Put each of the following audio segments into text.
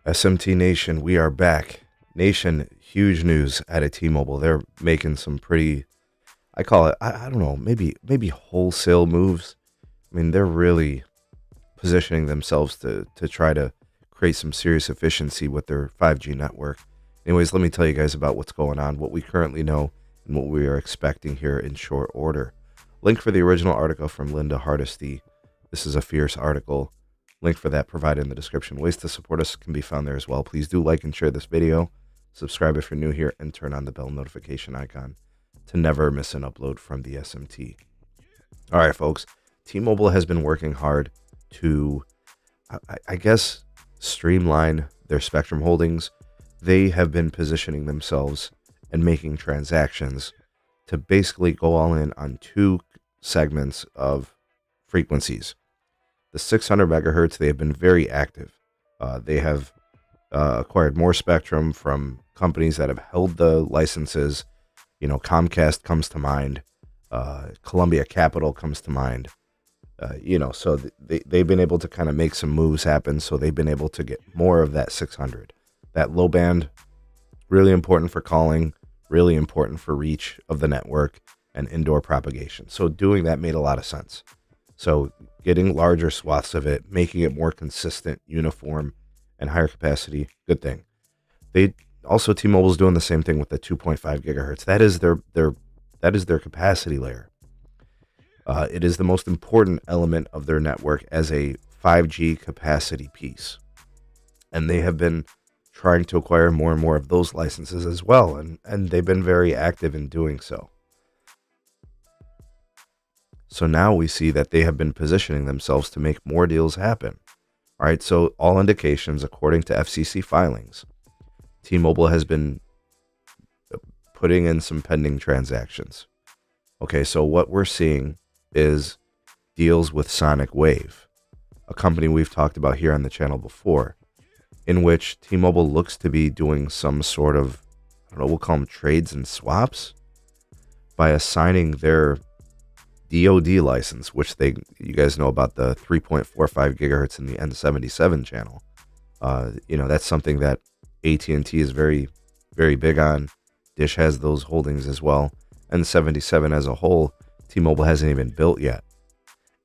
SMT Nation, we are back. Nation, huge news out of T-Mobile. They're making some pretty, I call it, I don't know, maybe wholesale moves. I mean, they're really positioning themselves to try to create some serious efficiency with their 5G network. Anyways, let me tell you guys about what's going on, what we currently know, and what we are expecting here in short order. Link for the original article from Linda Hardesty. This is a fierce article. Link for that provided in the description. Ways to support us can be found there as well. Please do like and share this video. Subscribe if you're new here, and turn on the bell notification icon to never miss an upload from the SMT. All right, folks. T-Mobile has been working hard to, I guess, streamline their spectrum holdings. They have been positioning themselves and making transactions to basically go all in on two segments of frequencies. The 600 megahertz, they have been very active. They have acquired more spectrum from companies that have held the licenses. You know, Comcast comes to mind. Columbia Capital comes to mind. So they've been able to kind of make some moves happen. So they've been able to get more of that 600. That low band, really important for calling, really important for reach of the network and indoor propagation. So doing that made a lot of sense. So getting larger swaths of it, making it more consistent, uniform, and higher capacity, good thing. They also, T-Mobile's doing the same thing with the 2.5 gigahertz. That is their capacity layer. It is the most important element of their network as a 5G capacity piece. And they have been trying to acquire more and more of those licenses as well. And they've been very active in doing so. So now we see that they have been positioning themselves to make more deals happen. All right, so all indications, according to FCC filings, T-Mobile has been putting in some pending transactions. Okay, so what we're seeing is deals with mmWave, a company we've talked about here on the channel before, in which T-Mobile looks to be doing some sort of, I don't know, we'll call them trades and swaps, by assigning their DoD license, which you guys know about the 3.45 gigahertz in the N77 channel. That's something that AT&T is very, very big on. Dish has those holdings as well. N77 as a whole, T-Mobile hasn't even built yet.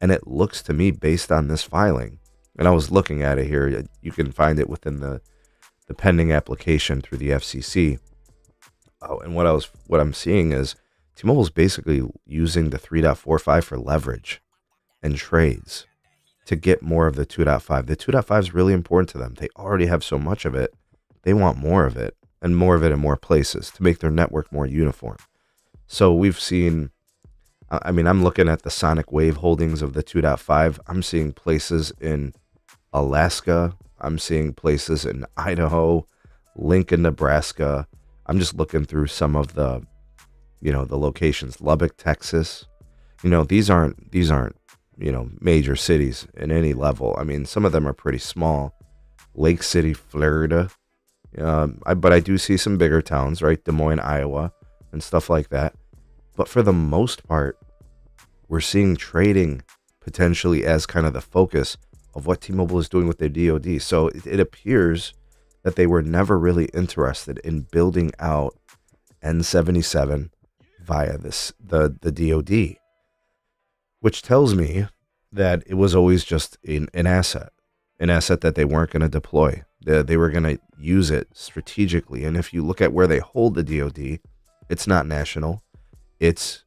And it looks to me, based on this filing, and I was looking at it here, you can find it within the pending application through the FCC. And what I'm seeing is T-Mobile's basically using the 3.45 for leverage and trades to get more of the 2.5. The 2.5 is really important to them. They already have so much of it. They want more of it, and more of it in more places to make their network more uniform. So we've seen, I'm looking at the mmWave holdings of the 2.5. I'm seeing places in Alaska. I'm seeing places in Idaho, Lincoln, Nebraska. I'm just looking through some of the locations. Lubbock, Texas. These aren't major cities in any level. I mean, some of them are pretty small. Lake City, Florida. But I do see some bigger towns, right? Des Moines, Iowa, and stuff like that. But for the most part, we're seeing trading potentially as kind of the focus of what T-Mobile is doing with their DoD. So it appears that they were never really interested in building out N77 via the DoD, which tells me that it was always just an asset that they weren't going to deploy. They were going to use it strategically. And if you look at where they hold the DoD, it's not national. It's,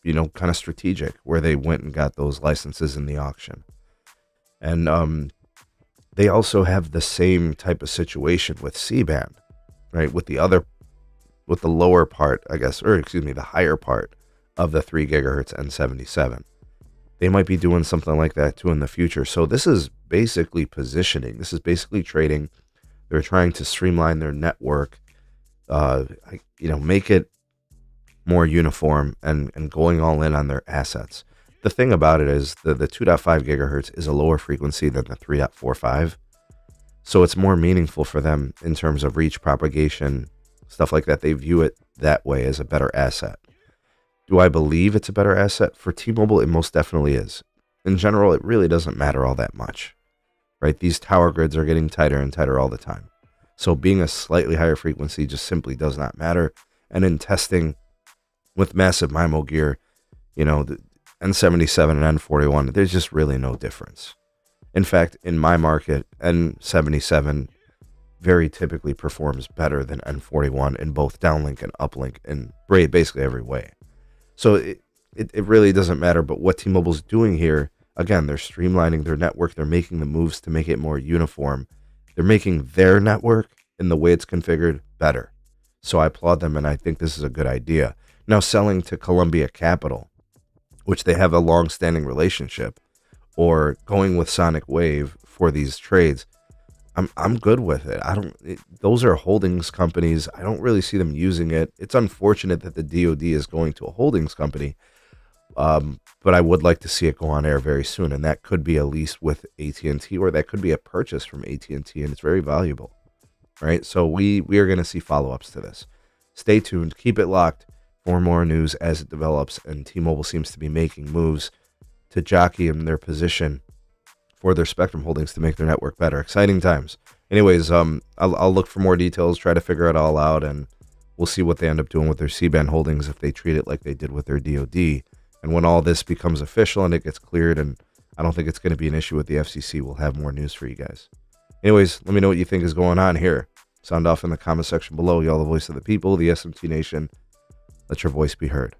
kind of strategic, where they went and got those licenses in the auction. And they also have the same type of situation with C-band, right? With the lower part, I guess, the higher part of the 3 gigahertz N77. They might be doing something like that too in the future. So this is basically positioning. This is basically trading. They're trying to streamline their network, make it more uniform and going all in on their assets. The thing about it is the 2.5 gigahertz is a lower frequency than the 3.45. So it's more meaningful for them in terms of reach, propagation, stuff like that. They view it that way as a better asset. Do I believe it's a better asset? For T-Mobile, it most definitely is. In general, it really doesn't matter all that much, right? These tower grids are getting tighter and tighter all the time. So being a slightly higher frequency just simply does not matter. And in testing with massive MIMO gear, the N77 and N41, there's just really no difference. In fact, in my market, N77 very typically performs better than N41 in both downlink and uplink in basically every way. So it really doesn't matter. But what T-Mobile's doing here, again, they're streamlining their network. They're making the moves to make it more uniform. They're making their network and the way it's configured better. So I applaud them, and I think this is a good idea. Now, selling to Columbia Capital, which they have a long-standing relationship, or going with Sonic Wave for these trades, I'm good with it. Those are holdings companies. I don't really see them using it. It's unfortunate that the DoD is going to a holdings company, but I would like to see it go on air very soon, and that could be a lease with AT&T, or that could be a purchase from AT&T, and it's very valuable, right? So we are going to see follow-ups to this. Stay tuned. Keep it locked for more news as it develops, and T-Mobile seems to be making moves to jockey in their position for their spectrum holdings to make their network better. Exciting times. Anyways, I'll look for more details, try to figure it all out, and we'll see what they end up doing with their C-band holdings if they treat it like they did with their DoD. And when all this becomes official and it gets cleared, and I don't think it's going to be an issue with the FCC, we'll have more news for you guys. Anyways, let me know what you think is going on here. Sound off in the comment section below. Y'all the voice of the people, the SMT Nation. Let your voice be heard.